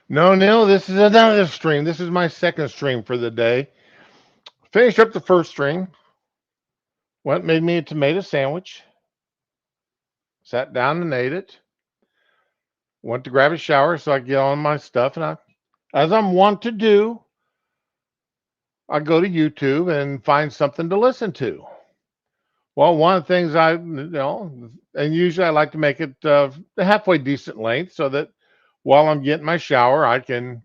No, Neil, this is another stream. This is my second stream for the day. Finished up the first stream. Went made me a tomato sandwich. Sat down and ate it. Went to grab a shower so I could get on my stuff. And as I'm wont to do, I go to YouTube and find something to listen to. Well, one of the things and usually I like to make it a halfway decent length so that while I'm getting my shower, I can,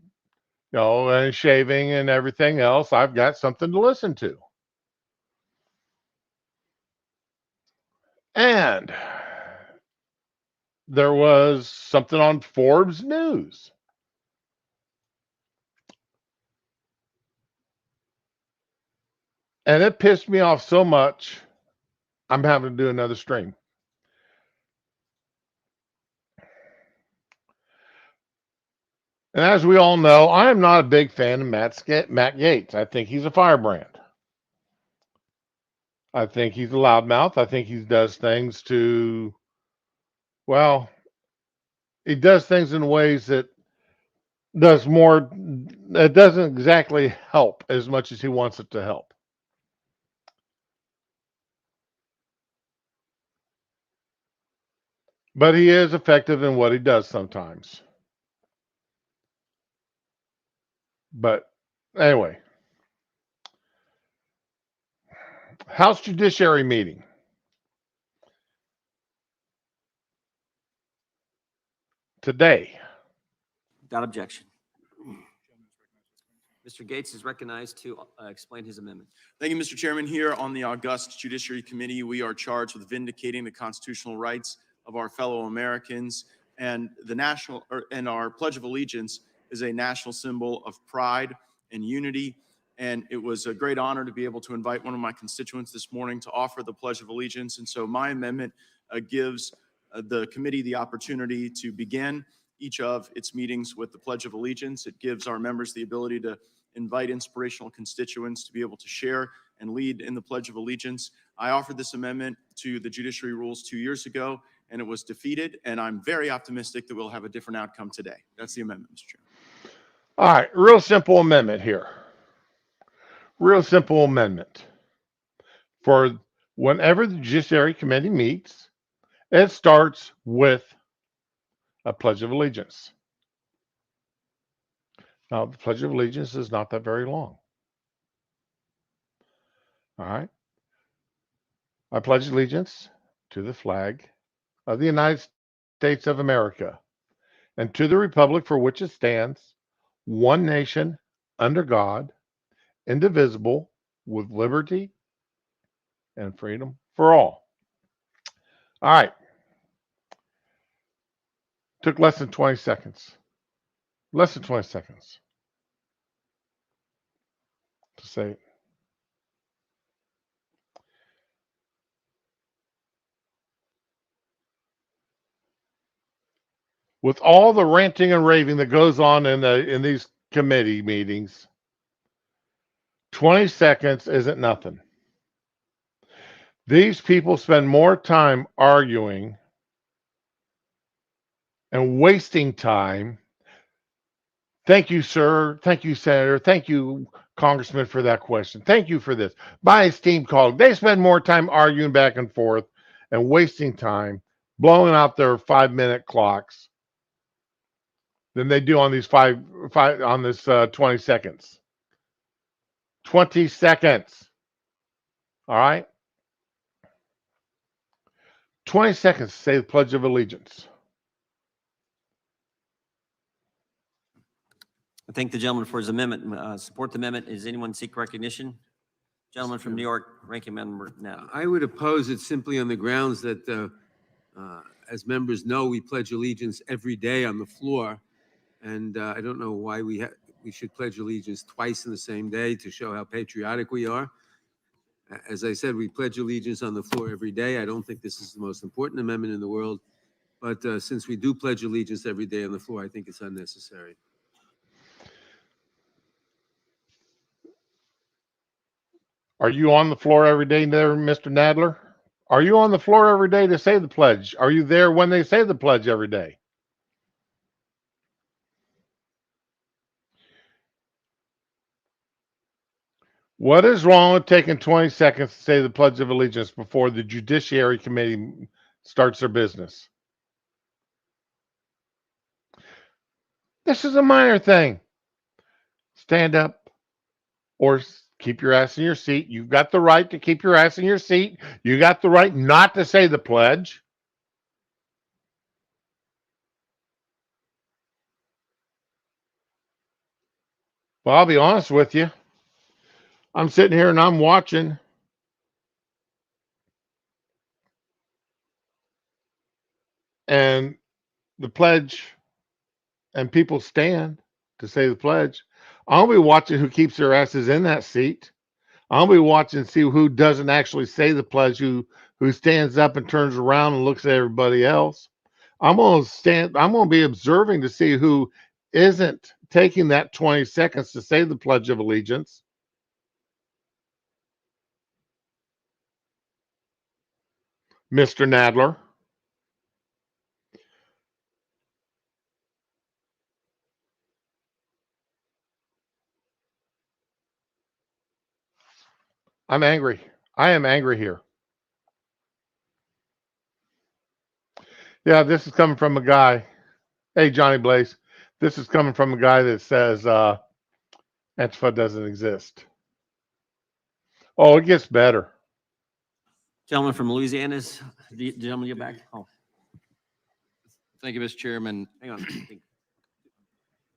and shaving and everything else, I've got something to listen to. And there was something on Forbes News. And it pissed me off so much, I'm having to do another stream. And as we all know, I am not a big fan of Matt Gaetz. I think he's a firebrand. I think he's a loudmouth. I think he does things well, he does things in ways does more, it doesn't exactly help as much as he wants it to help. But he is effective in what he does sometimes. But anyway, House Judiciary meeting. Today. Without objection. Mr. Gaetz is recognized to explain his amendment. Thank you, Mr. Chairman. Here on the august Judiciary Committee, we are charged with vindicating the constitutional rights of our fellow Americans, and our Pledge of Allegiance is a national symbol of pride and unity. And it was a great honor to be able to invite one of my constituents this morning to offer the Pledge of Allegiance. And so my amendment gives the committee the opportunity to begin each of its meetings with the Pledge of Allegiance. It gives our members the ability to invite inspirational constituents to be able to share and lead in the Pledge of Allegiance. I offered this amendment to the judiciary rules 2 years ago, and it was defeated, and I'm very optimistic that we'll have a different outcome today. That's the amendment, Mr. Chairman. All right, real simple amendment here. Real simple amendment. For whenever the Judiciary Committee meets, it starts with a Pledge of Allegiance. Now, the Pledge of Allegiance is not that very long. All right. I pledge allegiance to the flag of the United States of America and to the republic for which it stands, one nation, under God, indivisible, with liberty and freedom for all. All right. Took less than 20 seconds. Less than 20 seconds to say it. With all the ranting and raving that goes on in these committee meetings, 20 seconds isn't nothing. These people spend more time arguing and wasting time. Thank you, sir. Thank you, Senator. Thank you, Congressman, for that question. Thank you for this. By his team called. They spend more time arguing back and forth and wasting time, blowing out their 5-minute clocks than they do on these 20 seconds. 20 seconds. All right? 20 seconds to say the Pledge of Allegiance. I thank the gentleman for his amendment. Support the amendment. Does anyone seek recognition? Gentleman from New York, Ranking Member Now. I would oppose it simply on the grounds that, as members know, we pledge allegiance every day on the floor. And I don't know why we should pledge allegiance twice in the same day to show how patriotic we are. As I said, we pledge allegiance on the floor every day. I don't think this is the most important amendment in the world. But since we do pledge allegiance every day on the floor, I think it's unnecessary. Are you on the floor every day there, Mr. Nadler? Are you on the floor every day to say the pledge? Are you there when they say the pledge every day? What is wrong with taking 20 seconds to say the Pledge of Allegiance before the Judiciary Committee starts their business? This is a minor thing. Stand up or keep your ass in your seat. You've got the right to keep your ass in your seat. You got the right not to say the pledge. Well, I'll be honest with you. I'm sitting here and I'm watching. And the pledge and people stand to say the pledge. I'll be watching who keeps their asses in that seat. I'll be watching to see who doesn't actually say the pledge, who stands up and turns around and looks at everybody else. I'm gonna be observing to see who isn't taking that 20 seconds to say the Pledge of Allegiance. Mr. Nadler. I'm angry. I am angry here. Yeah, this is coming from a guy. Hey, Johnny Blaze. This is coming from a guy that says Antifa doesn't exist. Oh, it gets better. Gentleman from Louisiana is, the gentleman, you're back. Oh, Thank you, Mr. Chairman. hang on.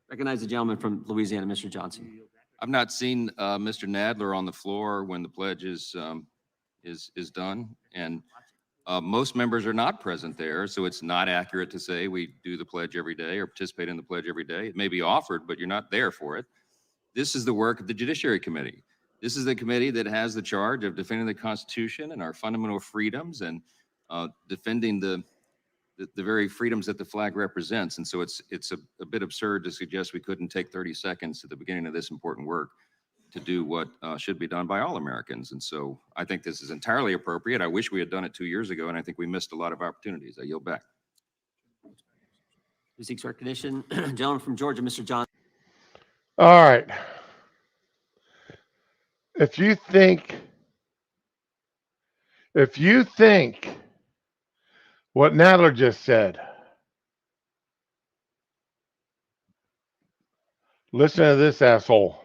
Recognize the gentleman from Louisiana, Mr. Johnson. I've not seen Mr. Nadler on the floor when the pledge is done, and most members are not present there, so it's not accurate to say we do the pledge every day or participate in the pledge every day. It may be offered, but you're not there for it. This is the work of the Judiciary Committee. This is the committee that has the charge of defending the Constitution and our fundamental freedoms and defending the very freedoms that the flag represents. And so it's a bit absurd to suggest we couldn't take 30 seconds at the beginning of this important work to do what should be done by all Americans. And so I think this is entirely appropriate. I wish we had done it 2 years ago, and I think we missed a lot of opportunities. I yield back. Who seeks recognition? Gentleman from Georgia, Mr. Johnson. All right. If you think what Nadler just said, listen to this asshole.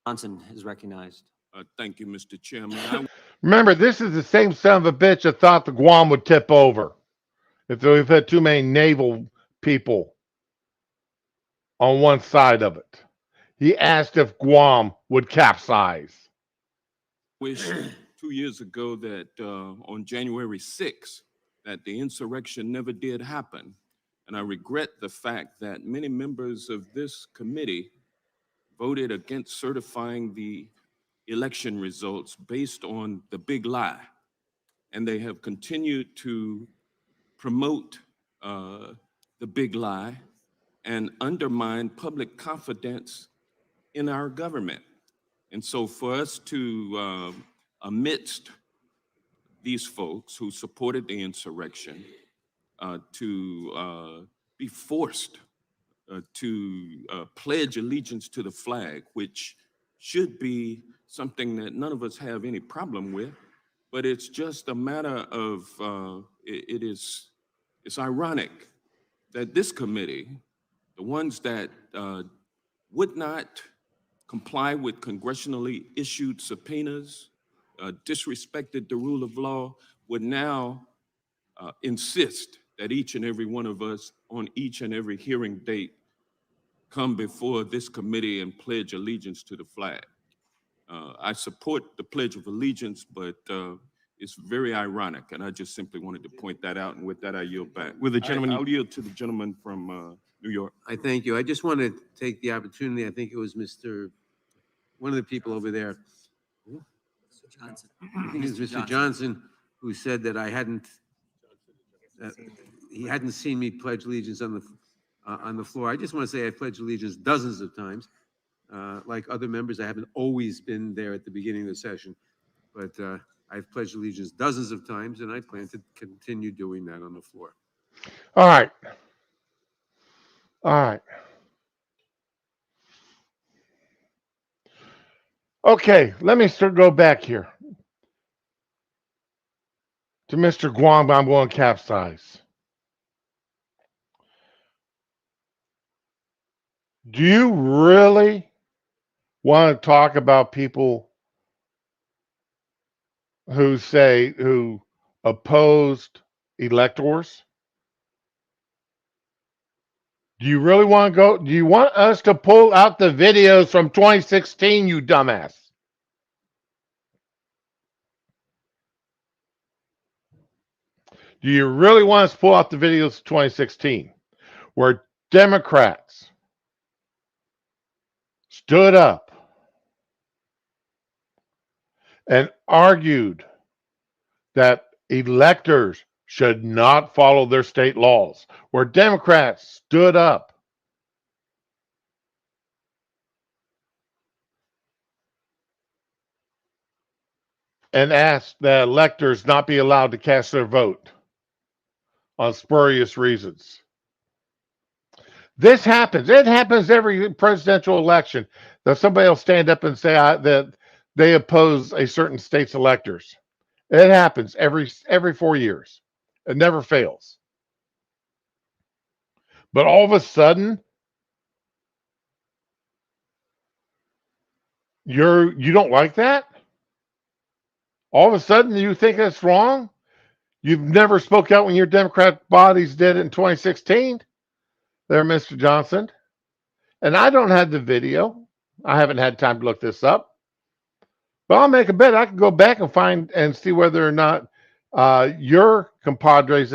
Johnson is recognized. Thank you, Mr. Chairman. Remember, this is the same son of a bitch that thought the Guam would tip over if we've had too many naval people on one side of it. He asked if Guam would capsize. Wish 2 years ago that on January 6th, that the insurrection never did happen. And I regret the fact that many members of this committee voted against certifying the election results based on the big lie. And they have continued to promote the big lie and undermine public confidence in our government. And so for us to, amidst these folks who supported the insurrection, to be forced to pledge allegiance to the flag, which should be something that none of us have any problem with, but it's just a matter of, it's ironic that this committee, the ones that would not comply with congressionally issued subpoenas, disrespected the rule of law, would now insist that each and every one of us on each and every hearing date come before this committee and pledge allegiance to the flag. I support the Pledge of Allegiance, but it's very ironic, and I just simply wanted to point that out, and with that, I yield back. With the gentleman, I'll yield to the gentleman from New York. I thank you. I just want to take the opportunity. I think it was one of the people over there. Mr. Johnson. I think it was Mr. Johnson who said that he hadn't seen me pledge allegiance on the floor. I just want to say I pledged allegiance dozens of times. Like other members, I haven't always been there at the beginning of the session, but I've pledged allegiance dozens of times, and I plan to continue doing that on the floor. All right. All right. Okay, let me go back here to Mr. Guam. I'm going to capsize. Do you really want to talk about people who opposed electors? Do you really want to go? Do you want us to pull out the videos from 2016, you dumbass? Do you really want us to pull out the videos of 2016 where Democrats stood up and argued that electors should not follow their state laws, where Democrats stood up and asked that electors not be allowed to cast their vote on spurious reasons? This happens. It happens every presidential election that somebody will stand up and say that they oppose a certain state's electors. It happens every 4 years. It never fails. But all of a sudden, you don't like that? All of a sudden, you think that's wrong? You've never spoke out when your Democrat bodies did it in 2016, there, Mr. Johnson. And I don't have the video. I haven't had time to look this up. But I'll make a bet I can go back and find and see whether or not your compadres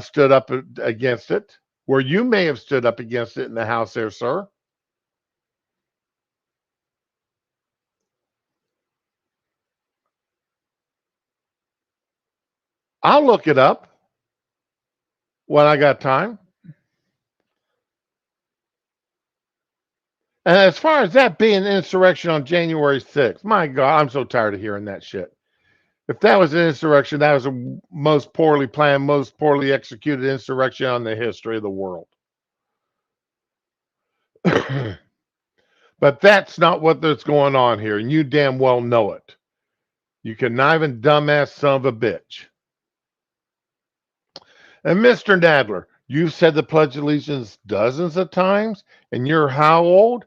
stood up against it, where you may have stood up against it in the House there, sir. I'll look it up when I got time. And as far as that being an insurrection on January 6th, my God, I'm so tired of hearing that shit. If that was an insurrection, that was the most poorly planned, most poorly executed insurrection on the history of the world. But that's not what's going on here, and you damn well know it. You conniving dumbass son of a bitch. And Mr. Nadler, you've said the Pledge of Allegiance dozens of times, and you're how old?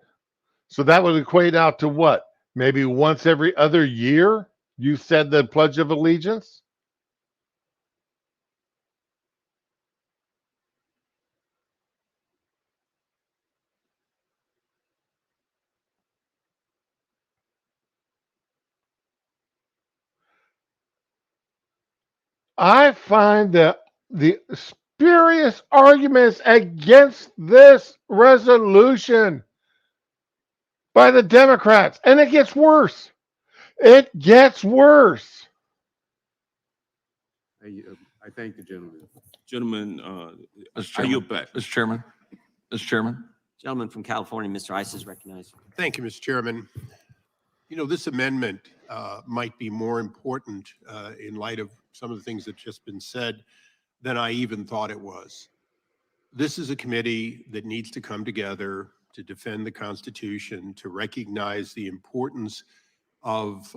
So that would equate out to what? Maybe once every other year you said the Pledge of Allegiance? I find that the spurious arguments against this resolution by the Democrats, and it gets worse. It gets worse. I thank the gentleman. Gentlemen, Mr. I Chairman. yield back. Mr. Chairman. Mr. Chairman. Gentleman from California, Mr. Ice is recognized. Thank you, Mr. Chairman. You know, this amendment might be more important in light of some of the things that just been said than I even thought it was. This is a committee that needs to come together to defend the Constitution, to recognize the importance of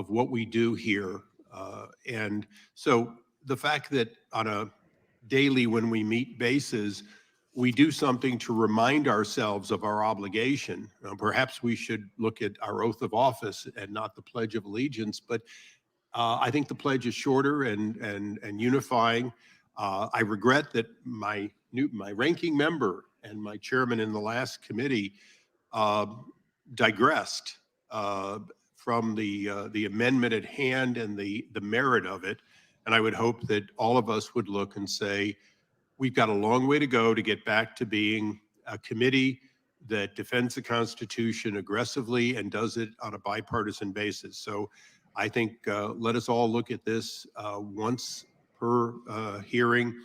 what we do here. And so the fact that on a daily when we meet basis, we do something to remind ourselves of our obligation. Perhaps we should look at our oath of office and not the Pledge of Allegiance, but I think the pledge is shorter and unifying. I regret that my ranking member and my chairman in the last committee digressed from the amendment at hand and the merit of it. And I would hope that all of us would look and say, we've got a long way to go to get back to being a committee that defends the Constitution aggressively and does it on a bipartisan basis. So I think let us all look at this once per hearing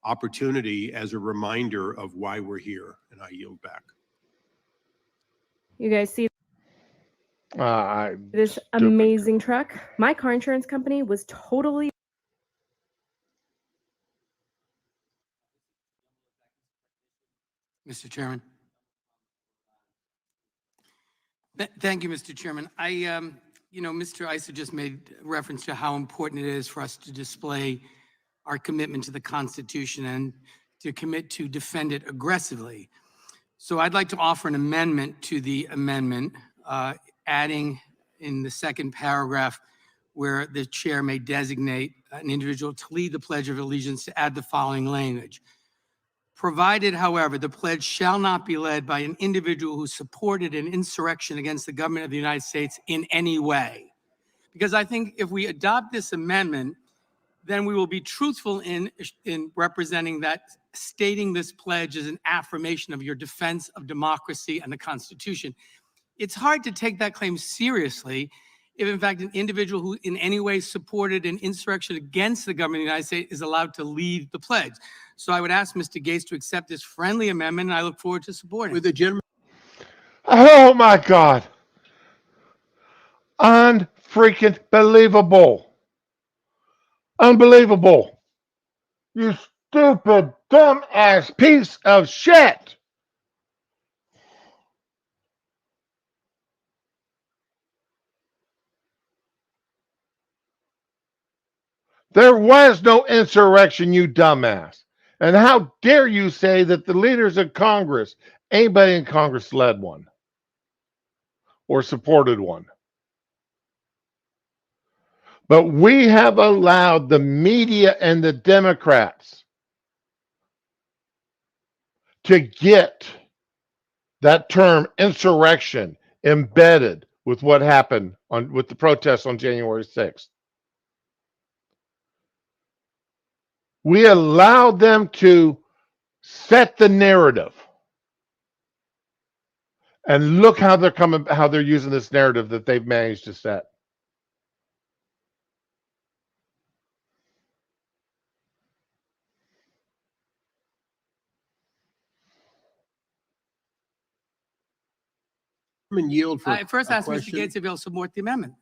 opportunity as a reminder of why we're here. And I yield back. You guys see this Stupid. amazing truck? My car insurance company was totally Mr. Chairman. Thank you, Mr. Chairman. Mr. Issa just made reference to how important it is for us to display our commitment to the Constitution and to commit to defend it aggressively. So I'd like to offer an amendment to the amendment, adding in the second paragraph where the chair may designate an individual to lead the Pledge of Allegiance, to add the following language. Provided, however, the pledge shall not be led by an individual who supported an insurrection against the government of the United States in any way. Because I think if we adopt this amendment, then we will be truthful in representing that stating this pledge is an affirmation of your defense of democracy and the Constitution. It's hard to take that claim seriously if, in fact, an individual who in any way supported an insurrection against the government of the United States is allowed to lead the pledge. So I would ask Mr. Gates to accept this friendly amendment, and I look forward to supporting With it. the gentleman, Oh my God. Unfreaking believable. Unbelievable. You stupid, dumb ass piece of shit. There was no insurrection, you dumbass. And how dare you say that the leaders of Congress, anybody in Congress led one or supported one? But we have allowed the media and the Democrats to get that term insurrection embedded with what happened with the protests on January 6th. We allowed them to set the narrative. And look how they're using this narrative that they've managed to set. yield for I first a asked Mr. question. Gates if he'll support the amendment,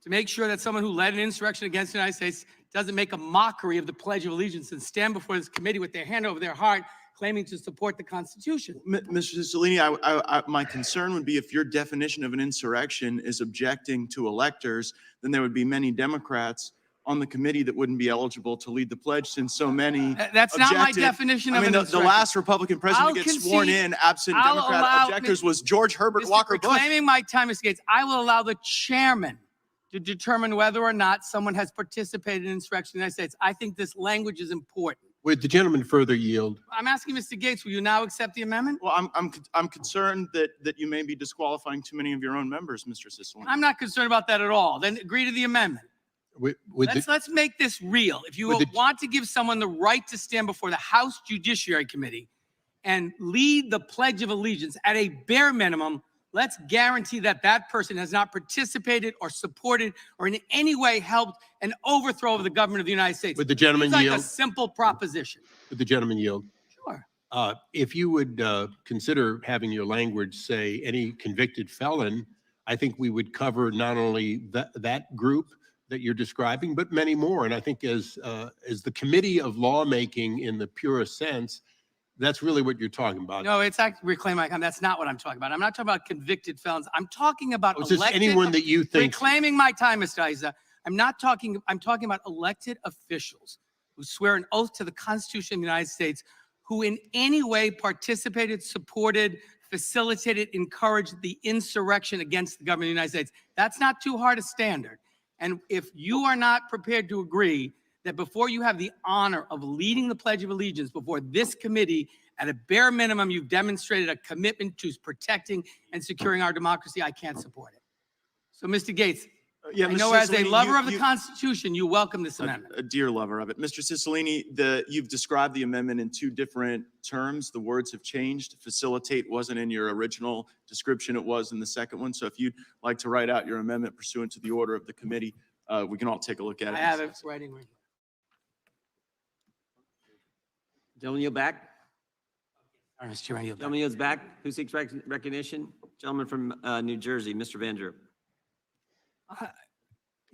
to make sure that someone who led an insurrection against the United States doesn't make a mockery of the Pledge of Allegiance and stand before this committee with their hand over their heart, claiming to support the Constitution. Mr. Cicilline, my concern would be if your definition of an insurrection is objecting to electors, then there would be many Democrats on the committee that wouldn't be eligible to lead the pledge, since so many That's not my objected. definition I of mean, an the insurrection. last Republican president I'll to get sworn concede- in absent I'll Democrat allow- objectors was George Herbert Mr. Walker Bush. Reclaiming my time, Mr. Gates, I will allow the chairman to determine whether or not someone has participated in insurrection in the United States. I think this language is important. Would the gentleman further yield? I'm asking Mr. Gates, will you now accept the amendment? Well, I'm concerned that you may be disqualifying too many of your own members, Mr. Cicilline. I'm not concerned about that at all. Then agree to the amendment. Would Let's make this real. If you Would the- want to give someone the right to stand before the House Judiciary Committee and lead the Pledge of Allegiance, at a bare minimum, let's guarantee that that person has not participated or supported or in any way helped an overthrow of the government of the United States. Would the gentleman It's like yield? a simple proposition. Would the gentleman yield? Sure. If you would consider having your language say any convicted felon, I think we would cover not only that group that you're describing, but many more. And I think as the committee of lawmaking in the purest sense, that's really what you're talking about. No, it's actually reclaim my time. That's not what I'm talking about. I'm not talking about convicted felons. I'm talking about Was this elected. anyone that you think? Reclaiming my time, Mr. Issa. I'm talking about elected officials who swear an oath to the Constitution of the United States, who in any way participated, supported, facilitated, encouraged the insurrection against the government of the United States. That's not too hard a standard. And if you are not prepared to agree that before you have the honor of leading the Pledge of Allegiance before this committee, at a bare minimum, you've demonstrated a commitment to protecting and securing our democracy, I can't support it. So, Mr. Gates, Yeah, I Mr. know as a Cicilline, lover you- of the you- Constitution, you welcome this amendment. A dear lover of it. Mr. Cicilline, you've described the amendment in two different terms. The words have changed. Facilitate wasn't in your original description. It was in the second one. So if you'd like to write out your amendment pursuant to the order of the committee, we can all take a look at it. I have it writing right here. Gentleman yield back. All right, Mr. Chairman, I yield back. Gentleman yields back. Who seeks recognition? Gentleman from New Jersey, Mr. Van Drew.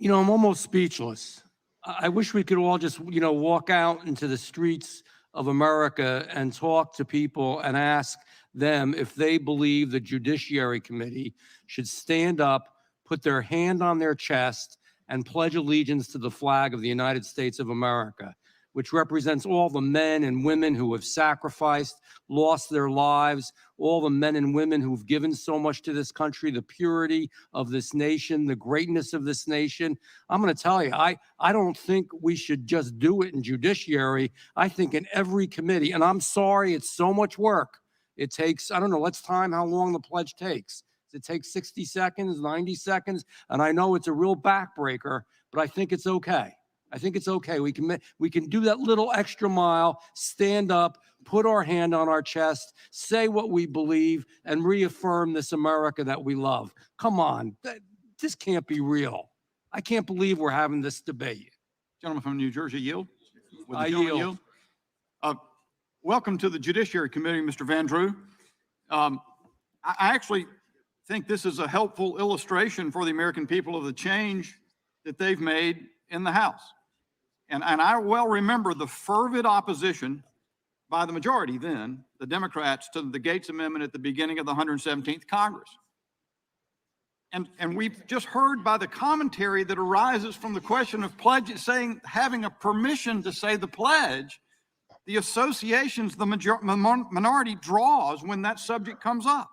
I'm almost speechless. I wish we could all just, walk out into the streets of America and talk to people and ask them if they believe the Judiciary Committee should stand up, put their hand on their chest, and pledge allegiance to the flag of the United States of America, which represents all the men and women who have sacrificed, lost their lives, all the men and women who've given so much to this country, the purity of this nation, the greatness of this nation. I'm going to tell you, I don't think we should just do it in judiciary. I think in every committee, and I'm sorry, it's so much work. It takes, I don't know, let's time how long the pledge takes. Does it take 60 seconds, 90 seconds? And I know it's a real backbreaker, but I think it's okay. I think it's okay. We can do that little extra mile, stand up, put our hand on our chest, say what we believe, and reaffirm this America that we love. Come on, this can't be real. I can't believe we're having this debate. Gentleman from New Jersey, yield? Would the I gentleman yield. Welcome to the Judiciary Committee, Mr. Van Drew. I actually think this is a helpful illustration for the American people of the change that they've made in the House. And I well remember the fervid opposition by the majority then, the Democrats, to the Gates Amendment at the beginning of the 117th Congress. And we've just heard by the commentary that arises from the question of pledge, saying, having a permission to say the pledge, the associations the minority draws when that subject comes up.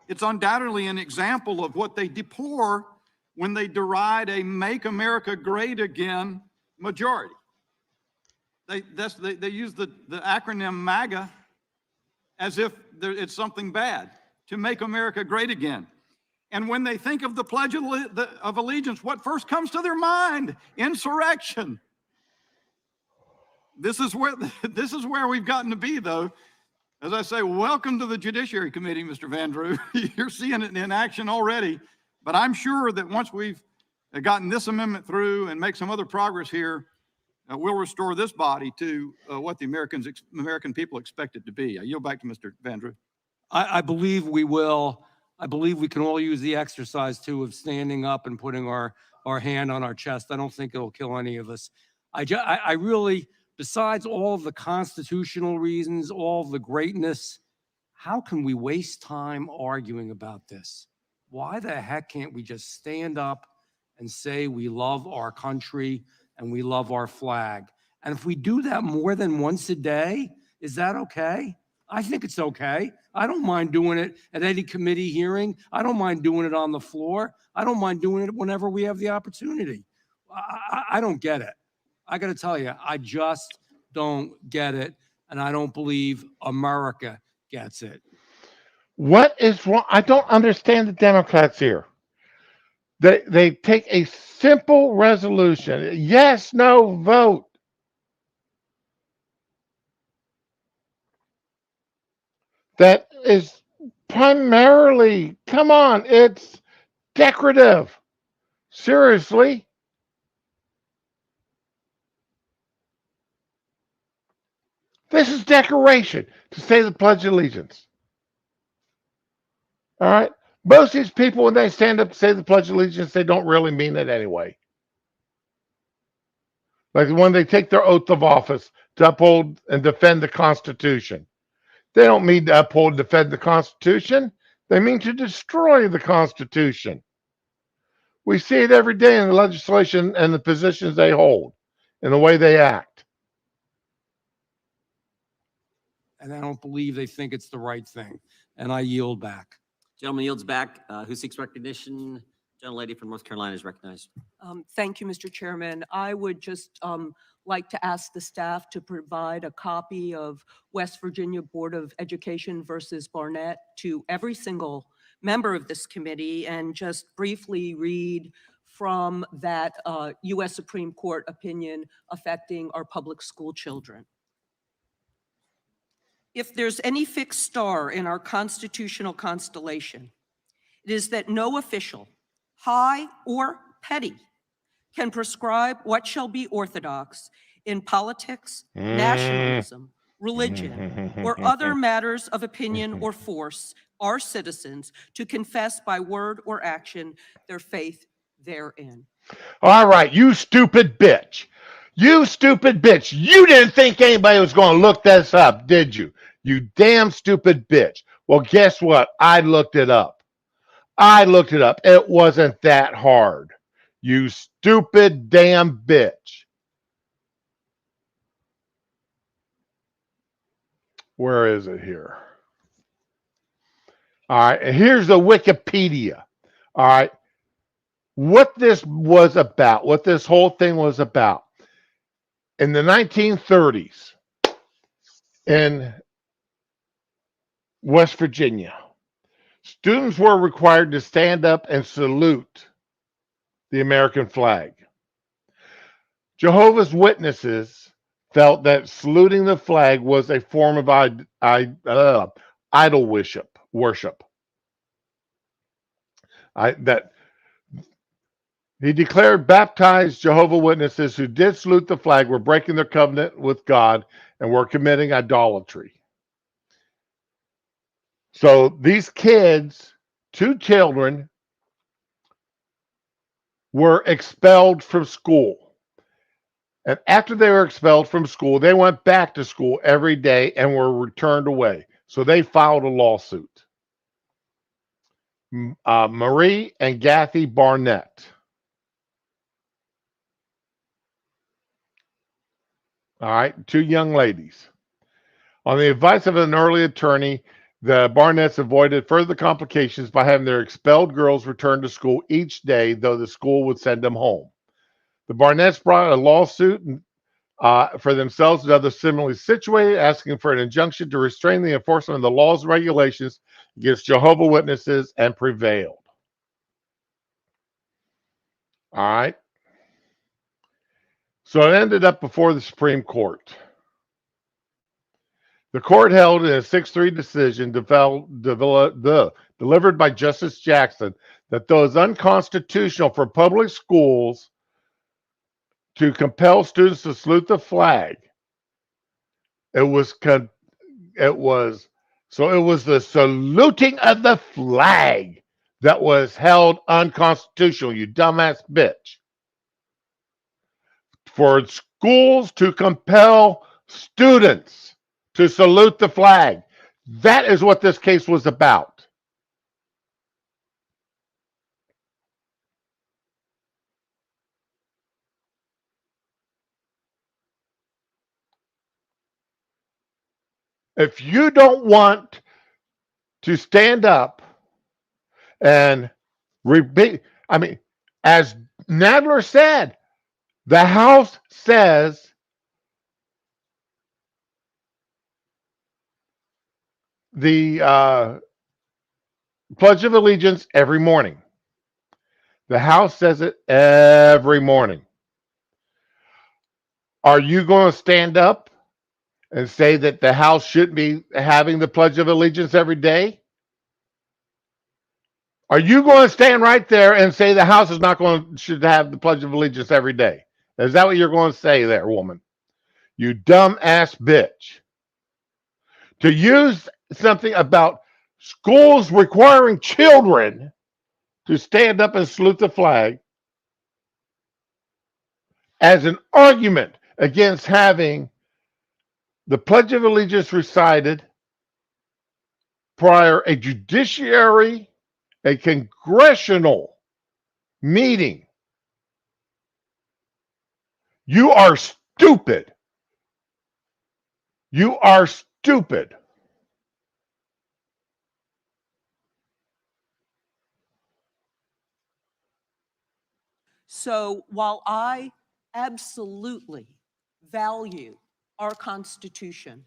It's undoubtedly an example of what they deplore when they deride a Make America Great Again majority. They use the acronym MAGA as if it's something bad, to make America great again. And when they think of the Pledge of Allegiance, what first comes to their mind? Insurrection. This is where we've gotten to be, though. As I say, welcome to the Judiciary Committee, Mr. Van Drew. You're seeing it in action already. But I'm sure that once we've gotten this amendment through and make some other progress here, we'll restore this body to what the American people expect it to be. I yield back to Mr. Van Drew. I believe we will. I believe we can all use the exercise, too, of standing up and putting our hand on our chest. I don't think it'll kill any of us. I really, besides all of the constitutional reasons, all of the greatness, how can we waste time arguing about this? Why the heck can't we just stand up and say we love our country and we love our flag? And if we do that more than once a day, is that okay? I think it's okay. I don't mind doing it at any committee hearing. I don't mind doing it on the floor. I don't mind doing it whenever we have the opportunity. I don't get it. I got to tell you, I just don't get it. And I don't believe America gets it. What is wrong? I don't understand the Democrats here. They take a simple resolution, yes, no vote. That is primarily, come on, it's decorative. Seriously. This is decoration to say the Pledge of Allegiance. All right. Most of these people, when they stand up to say the Pledge of Allegiance, they don't really mean it anyway. Like when they take their oath of office to uphold and defend the Constitution. They don't mean to uphold and defend the Constitution. They mean to destroy the Constitution. We see it every day in the legislation and the positions they hold and the way they act. And I don't believe they think it's the right thing. And I yield back. Gentleman yields back. Who seeks recognition? Gentlelady from North Carolina is recognized. Thank you, Mr. Chairman. I would just like to ask the staff to provide a copy of West Virginia Board of Education versus Barnett to every single member of this committee and just briefly read from that U.S. Supreme Court opinion affecting our public school children. If there's any fixed star in our constitutional constellation, it is that no official, high or petty, can prescribe what shall be orthodox in politics, nationalism, religion, or other matters of opinion or force our citizens to confess by word or action their faith therein. All right, you stupid bitch. You stupid bitch. You didn't think anybody was going to look this up, did you? You damn stupid bitch. Well, guess what? I looked it up. It wasn't that hard. You stupid damn bitch. Where is it here? All right, and here's the Wikipedia. All right, what this was about, what this whole thing was about. In the 1930s, in West Virginia, students were required to stand up and salute the American flag. Jehovah's Witnesses felt that saluting the flag was a form of idol worship. He declared baptized Jehovah's Witnesses who did salute the flag were breaking their covenant with God and were committing idolatry. So these kids, 2 children, were expelled from school. And after they were expelled from school, they went back to school every day and were returned away. So they filed a lawsuit. Marie and Gathy Barnett. All right, 2 young ladies. On the advice of an early attorney, the Barnetts avoided further complications by having their expelled girls return to school each day, though the school would send them home. The Barnetts brought a lawsuit for themselves and others similarly situated, asking for an injunction to restrain the enforcement of the laws and regulations against Jehovah's Witnesses, and prevailed. All right. So it ended up before the Supreme Court. The court held in a 6-3 decision delivered by Justice Jackson that though it's unconstitutional for public schools to compel students to salute the flag, it was the saluting of the flag that was held unconstitutional, you dumbass bitch. For schools to compel students to salute the flag. That is what this case was about. If you don't want to stand up and as Nadler said, the House says the Pledge of Allegiance every morning. The House says it every morning. Are you going to stand up and say that the House shouldn't be having the Pledge of Allegiance every day? Are you going to stand right there and say the House is not should have the Pledge of Allegiance every day? Is that what you're going to say there, woman? You dumb ass bitch. To use something about schools requiring children to stand up and salute the flag as an argument against having the Pledge of Allegiance recited prior a judiciary, a congressional meeting. You are stupid. You are stupid. So while I absolutely value our Constitution,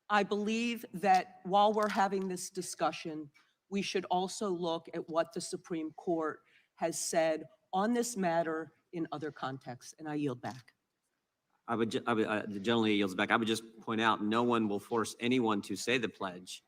I believe that while we're having this discussion, we should also look at what the Supreme Court has said on this matter in other contexts, and I yield back. The gentleman yields back. I would just point out, no one will force anyone to say the pledge.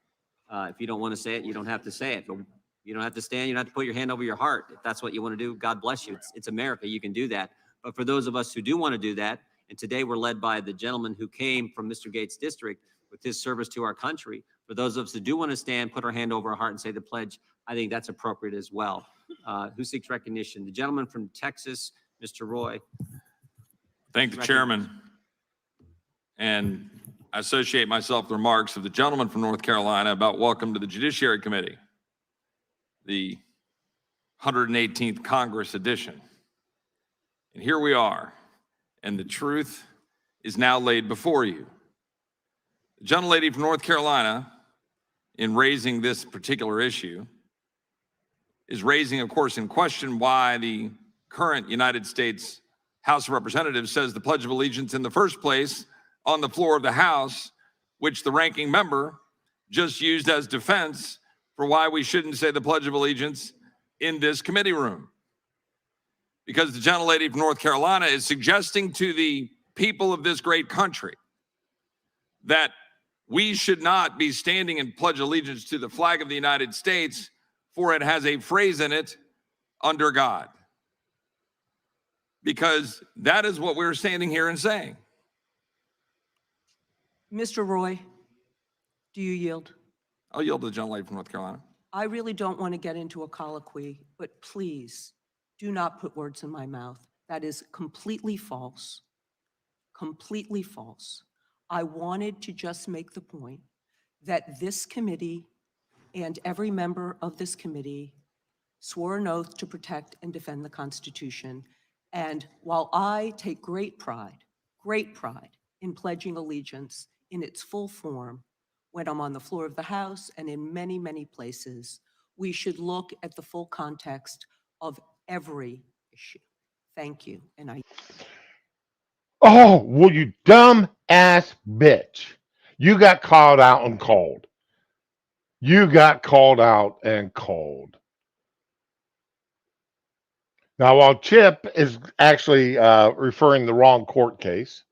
If you don't want to say it, you don't have to say it. But you don't have to stand. You don't have to put your hand over your heart. If that's what you want to do, God bless you. It's America. You can do that. But for those of us who do want to do that, and today we're led by the gentleman who came from Mr. Gates' district with his service to our country. For those of us who do want to stand, put our hand over our heart and say the pledge, I think that's appropriate as well. Who seeks recognition? The gentleman from Texas, Mr. Roy. Thank the chairman. And I associate myself with the remarks of the gentleman from North Carolina about welcome to the Judiciary Committee, the 118th Congress edition. And here we are, and the truth is now laid before you. The gentlelady from North Carolina, in raising this particular issue, is raising, of course, in question why the current United States House of Representatives says the Pledge of Allegiance in the first place on the floor of the House, which the ranking member just used as defense for why we shouldn't say the Pledge of Allegiance in this committee room. Because the gentlelady from North Carolina is suggesting to the people of this great country that we should not be standing and pledge allegiance to the flag of the United States, for it has a phrase in it, under God. Because that is what we're standing here and saying. Mr. Roy, do you yield? I'll yield to the gentlelady from North Carolina. I really don't want to get into a colloquy, but please do not put words in my mouth. That is completely false. Completely false. I wanted to just make the point that this committee and every member of this committee swore an oath to protect and defend the Constitution. And while I take great pride in pledging allegiance in its full form when I'm on the floor of the House and in many, many places, we should look at the full context of every issue. Thank you. And I. Oh, well, you dumb ass bitch. You got called out and cold. You got called out and cold. Now, while Chip is actually referring the wrong court case,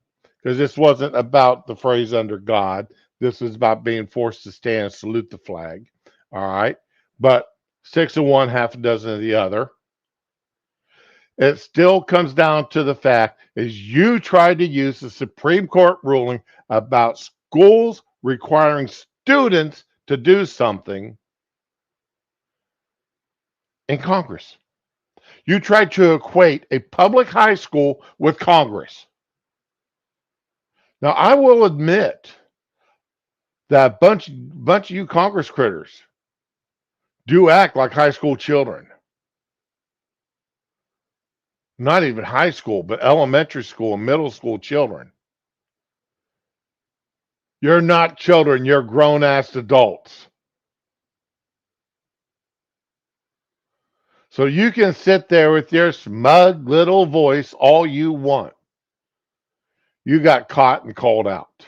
because this wasn't about the phrase under God, this was about being forced to stand and salute the flag. All right. But 6 of one, half a dozen of the other. It still comes down to the fact is you tried to use the Supreme Court ruling about schools requiring students to do something in Congress. You tried to equate a public high school with Congress. Now, I will admit that a bunch of you Congress critters do act like high school children. Not even high school, but elementary school and middle school children. You're not children, you're grown-ass adults. So you can sit there with your smug little voice all you want. You got caught and called out.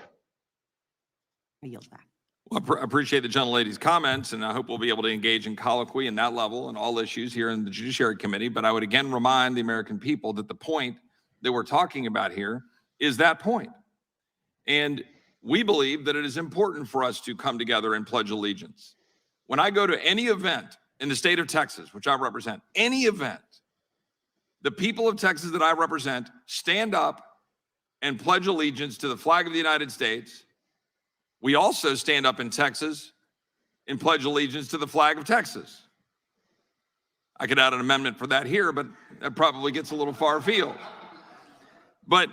I yield back. Well, I appreciate the gentlelady's comments, and I hope we'll be able to engage in colloquy in that level and all issues here in the Judiciary Committee. But I would again remind the American people that the point that we're talking about here is that point. And we believe that it is important for us to come together and pledge allegiance. When I go to any event in the state of Texas, which I represent, any event, the people of Texas that I represent stand up and pledge allegiance to the flag of the United States. We also stand up in Texas and pledge allegiance to the flag of Texas. I could add an amendment for that here, but that probably gets a little far afield. But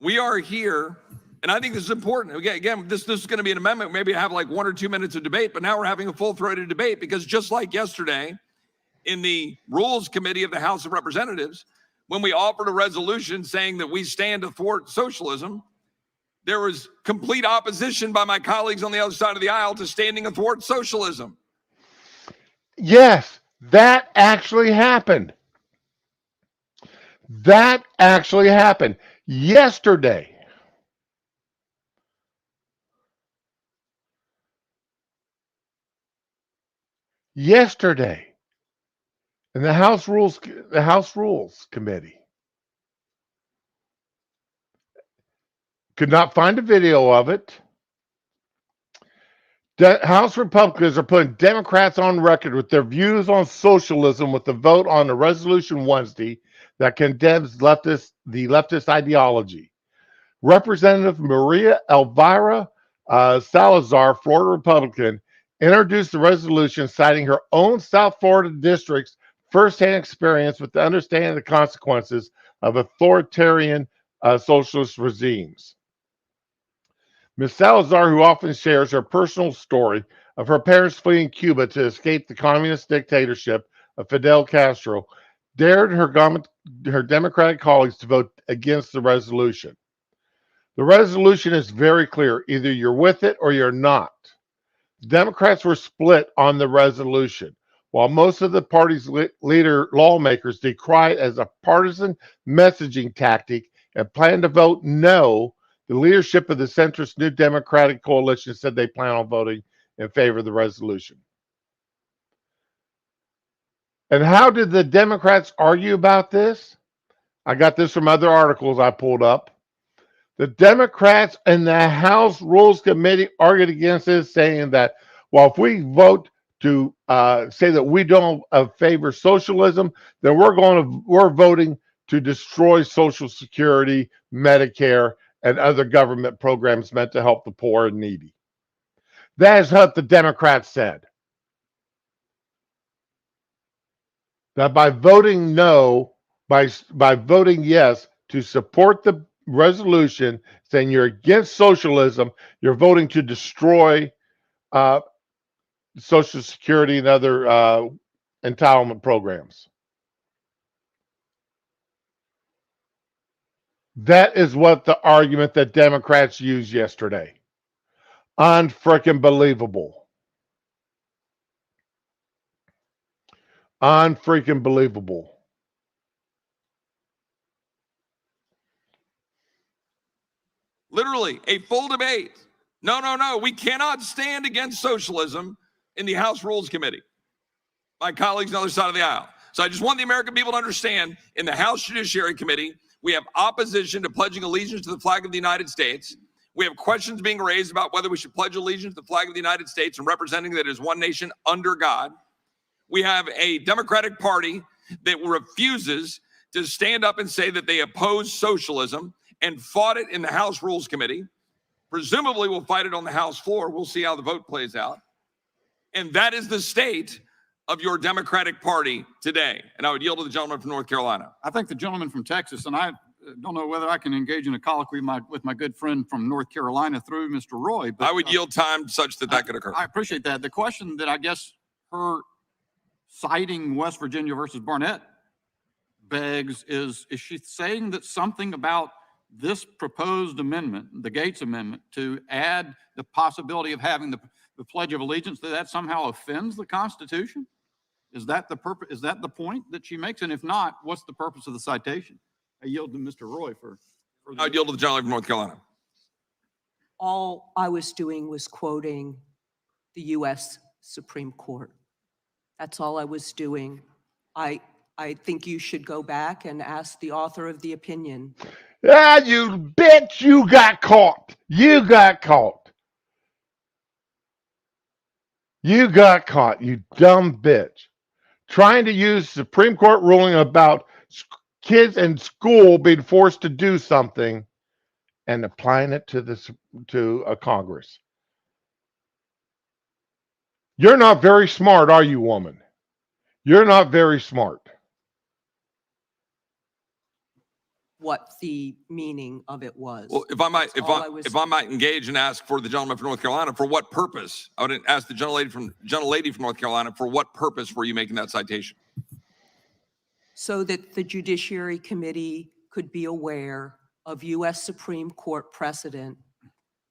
we are here, and I think this is important. Again, this is going to be an amendment. Maybe I have like 1 or 2 minutes of debate, but now we're having a full-throated debate because just like yesterday in the Rules Committee of the House of Representatives, when we offered a resolution saying that we stand to thwart socialism, there was complete opposition by my colleagues on the other side of the aisle to standing athwart socialism. Yes, that actually happened. That actually happened yesterday. Yesterday in the House Rules Committee. Could not find a video of it. House Republicans are putting Democrats on record with their views on socialism with the vote on the resolution Wednesday that condemns the leftist ideology. Representative Maria Elvira Salazar, Florida Republican, introduced the resolution citing her own South Florida district's firsthand experience with the understanding of the consequences of authoritarian socialist regimes. Ms. Salazar, who often shares her personal story of her parents fleeing Cuba to escape the communist dictatorship of Fidel Castro, dared her Democratic colleagues to vote against the resolution. The resolution is very clear. Either you're with it or you're not. Democrats were split on the resolution. While most of the party's leader lawmakers decry it as a partisan messaging tactic and plan to vote no, the leadership of the centrist New Democratic Coalition said they plan on voting in favor of the resolution. And how did the Democrats argue about this? I got this from other articles I pulled up. The Democrats in the House Rules Committee argued against this, saying that, well, if we vote to say that we don't favor socialism, then we're voting to destroy Social Security, Medicare, and other government programs meant to help the poor and needy. That is what the Democrats said. That by voting no, by voting yes to support the resolution saying you're against socialism, you're voting to destroy Social Security and other entitlement programs. That is what the argument that Democrats used yesterday. Unfreaking believable. Unfreaking believable. Literally a full debate. No, we cannot stand against socialism in the House Rules Committee. My colleagues on the other side of the aisle. So I just want the American people to understand, in the House Judiciary Committee, we have opposition to pledging allegiance to the flag of the United States. We have questions being raised about whether we should pledge allegiance to the flag of the United States and representing that it is one nation under God. We have a Democratic Party that refuses to stand up and say that they oppose socialism and fought it in the House Rules Committee. Presumably we'll fight it on the House floor. We'll see how the vote plays out. And that is the state of your Democratic Party today. And I would yield to the gentleman from North Carolina. I think the gentleman from Texas, and I don't know whether I can engage in a colloquy with my good friend from North Carolina through Mr. Roy. But I would yield time such that could occur. I appreciate that. The question that I guess her citing West Virginia versus Barnett begs is she saying that something about this proposed amendment, the Gates Amendment, to add the possibility of having the Pledge of Allegiance, that somehow offends the Constitution? Is that the purpose? Is that the point that she makes? And if not, what's the purpose of the citation? I yield to Mr. Roy for I would yield to the gentleman from North Carolina. All I was doing was quoting the U.S. Supreme Court. That's all I was doing. I think you should go back and ask the author of the opinion. Ah, you bitch, you got caught. You got caught. You got caught, you dumb bitch. Trying to use Supreme Court ruling about kids in school being forced to do something and applying it to a Congress. You're not very smart, are you, woman? You're not very smart. What the meaning of it was. Well, if I might, That's all I was if I might engage and ask for the gentleman from North Carolina, for what purpose? I would ask the gentlelady from North Carolina, for what purpose were you making that citation? So that the Judiciary Committee could be aware of U.S. Supreme Court precedent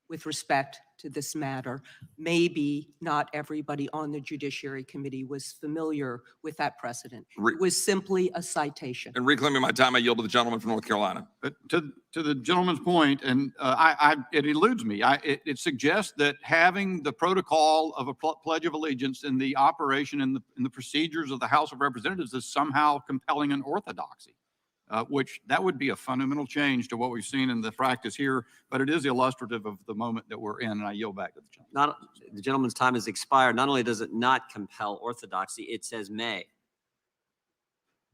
with respect to this matter. Maybe not everybody on the Judiciary Committee was familiar with that precedent. It was simply a citation. And reclaiming my time, I yield to the gentleman from North Carolina. But to the gentleman's point, and it eludes me. It suggests that having the protocol of a Pledge of Allegiance in the operation in the procedures of the House of Representatives is somehow compelling an orthodoxy, which that would be a fundamental change to what we've seen in the practice here. But it is illustrative of the moment that we're in, and I yield back to the gentleman. The gentleman's time has expired. Not only does it not compel orthodoxy, it says may.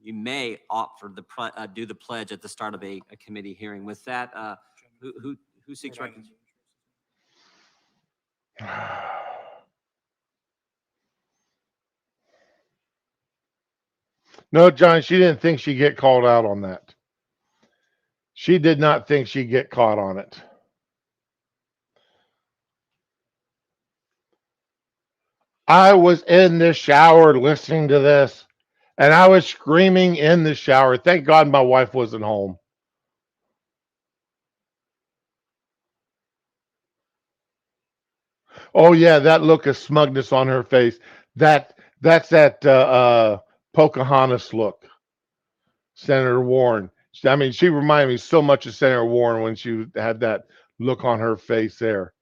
You may opt for do the pledge at the start of a committee hearing. With that, who seeks reconciliation? No, John, she didn't think she'd get called out on that. She did not think she'd get caught on it. I was in the shower listening to this, and I was screaming in the shower. Thank God my wife wasn't home. Oh yeah, that look of smugness on her face. That's that Pocahontas look. Senator Warren. I mean, she reminded me so much of Senator Warren when she had that look on her face there.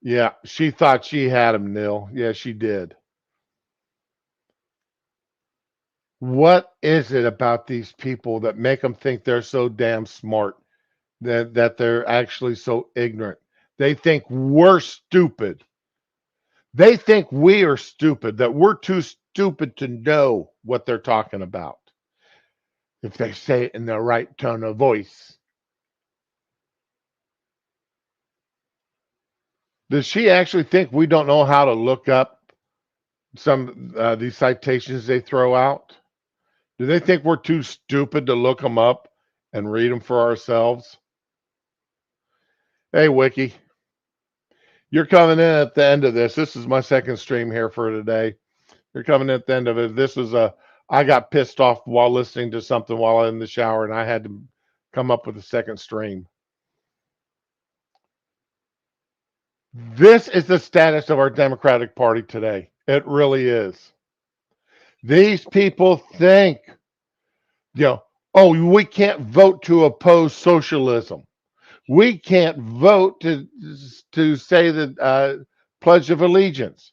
Yeah, she thought she had him, Neil. Yeah, she did. What is it about these people that make them think they're so damn smart that they're actually so ignorant? They think we're stupid. They think we are stupid, that we're too stupid to know what they're talking about if they say it in the right tone of voice. Does she actually think we don't know how to look up some these citations they throw out? Do they think we're too stupid to look them up and read them for ourselves? Hey, Wiki, you're coming in at the end of this. This is my second stream here for today. You're coming at the end of it. This was I got pissed off while listening to something while I'm in the shower, and I had to come up with a second stream. This is the status of our Democratic Party today. It really is. These people think, oh, we can't vote to oppose socialism. We can't vote to say the Pledge of Allegiance.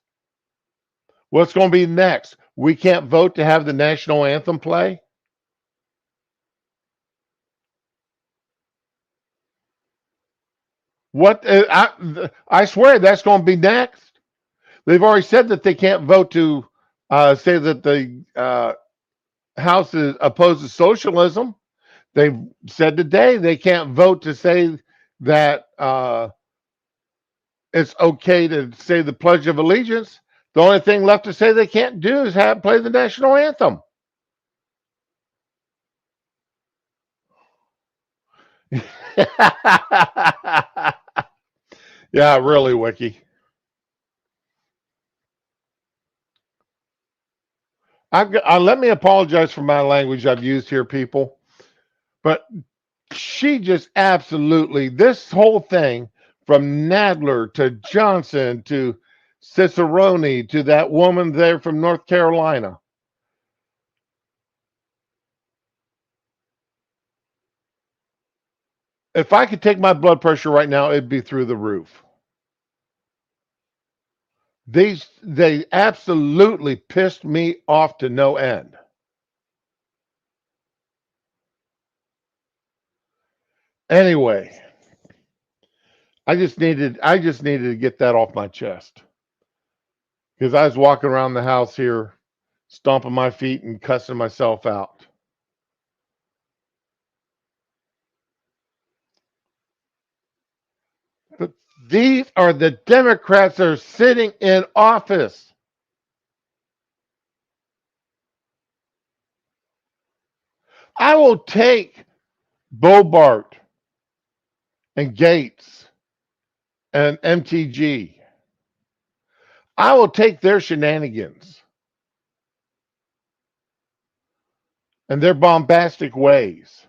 What's going to be next? We can't vote to have the national anthem play? What? I swear that's going to be next. They've already said that they can't vote to say that the House opposes socialism. They've said today they can't vote to say that it's okay to say the Pledge of Allegiance. The only thing left to say they can't do is play the national anthem. Yeah, really, Wiki. Let me apologize for my language I've used here, people. But she just absolutely, this whole thing from Nadler to Johnson to Cicerone to that woman there from North Carolina. If I could take my blood pressure right now, it'd be through the roof. They absolutely pissed me off to no end. Anyway, I just needed to get that off my chest. Because I was walking around the house here, stomping my feet and cussing myself out. But these are the Democrats that are sitting in office. I will take Bobart and Gates and MTG. I will take their shenanigans and their bombastic ways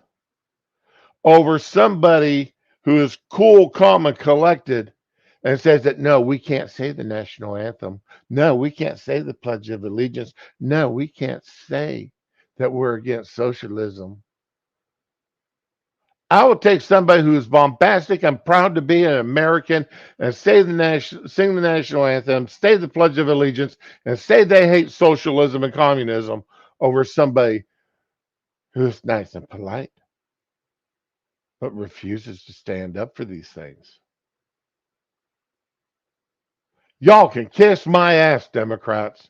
over somebody who is cool, calm, and collected and says that, no, we can't say the national anthem. No, we can't say the Pledge of Allegiance. No, we can't say that we're against socialism. I will take somebody who is bombastic and proud to be an American and sing the national anthem, say the Pledge of Allegiance, and say they hate socialism and communism over somebody who's nice and polite, but refuses to stand up for these things. Y'all can kiss my ass, Democrats.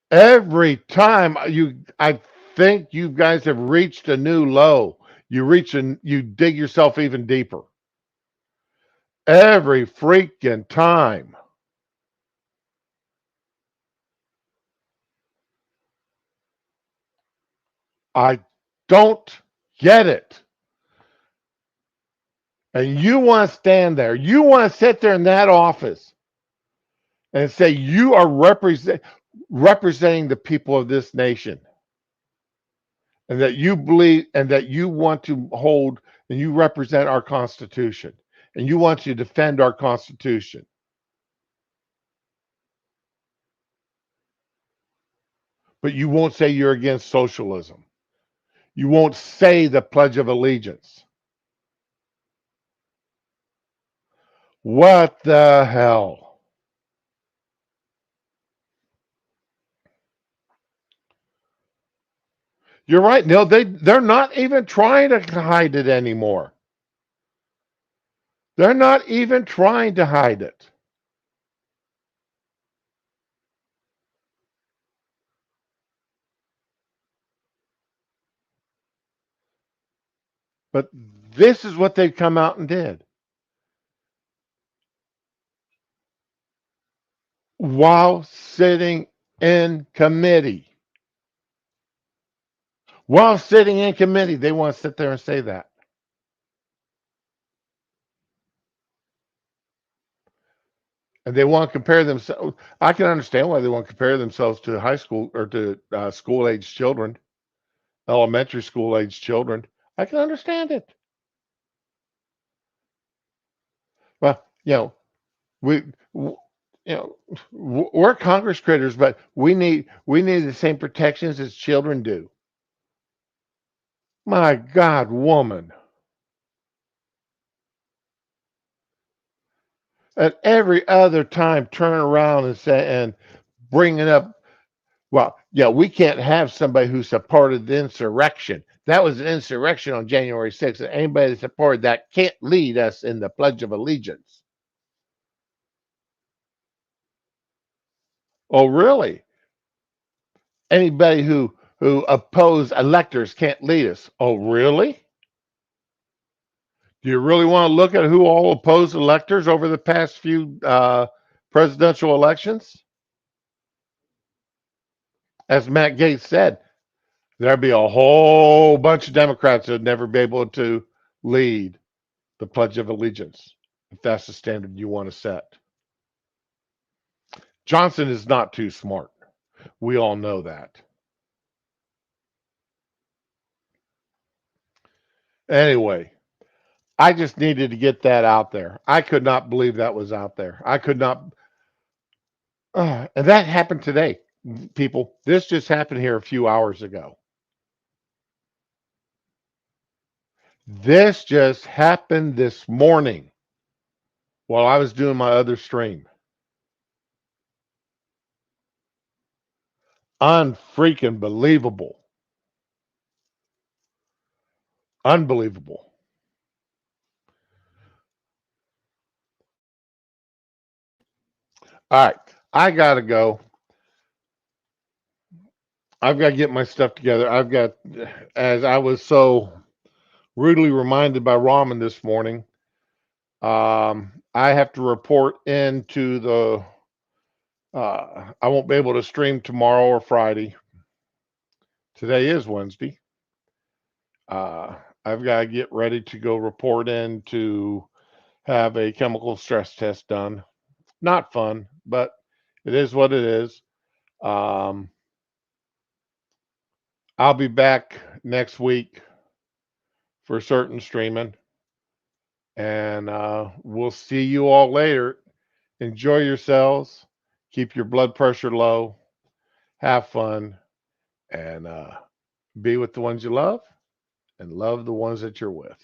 Every time I think you guys have reached a new low. You dig yourself even deeper. Every freaking time. I don't get it. and you want to stand there, you want to sit there in that office and say you are representing the people of this nation, and that you believe and that you want to hold and you represent our Constitution and you want to defend our Constitution. But you won't say you're against socialism. You won't say the Pledge of Allegiance. What the hell? You're right, Neil. They're not even trying to hide it anymore. They're not even trying to hide it. But this is what they've come out and did. While sitting in committee. While sitting in committee, they want to sit there and say that. And they want to compare themselves. I can understand why they want to compare themselves to high school or to school age children, elementary school age children. I can understand it. Well, we're Congress critters, but we need the same protections as children do. My God, woman. At every other time, turn around and say and bring it up. Well, yeah, we can't have somebody who supported the insurrection. That was an insurrection on January 6th. And anybody that supported that can't lead us in the Pledge of Allegiance. Oh, really? Anybody who opposed electors can't lead us. Oh, really? Do you really want to look at who all opposed electors over the past few presidential elections? As Matt Gaetz said, there'd be a whole bunch of Democrats that would never be able to lead the Pledge of Allegiance if that's the standard you want to set. Johnson is not too smart. We all know that. Anyway, I just needed to get that out there. I could not believe that was out there. I could not. And that happened today, people. This just happened here a few hours ago. This just happened this morning while I was doing my other stream. Unfreaking believable. Unbelievable. All right, I gotta go. I've got to get my stuff together. As I was so rudely reminded by Ramen this morning, I have to report into the, I won't be able to stream tomorrow or Friday. Today is Wednesday. I've got to get ready to go report in to have a chemical stress test done. Not fun, but it is what it is. I'll be back next week for certain streaming, and we'll see you all later. Enjoy yourselves. Keep your blood pressure low. Have fun, and be with the ones you love, and love the ones that you're with.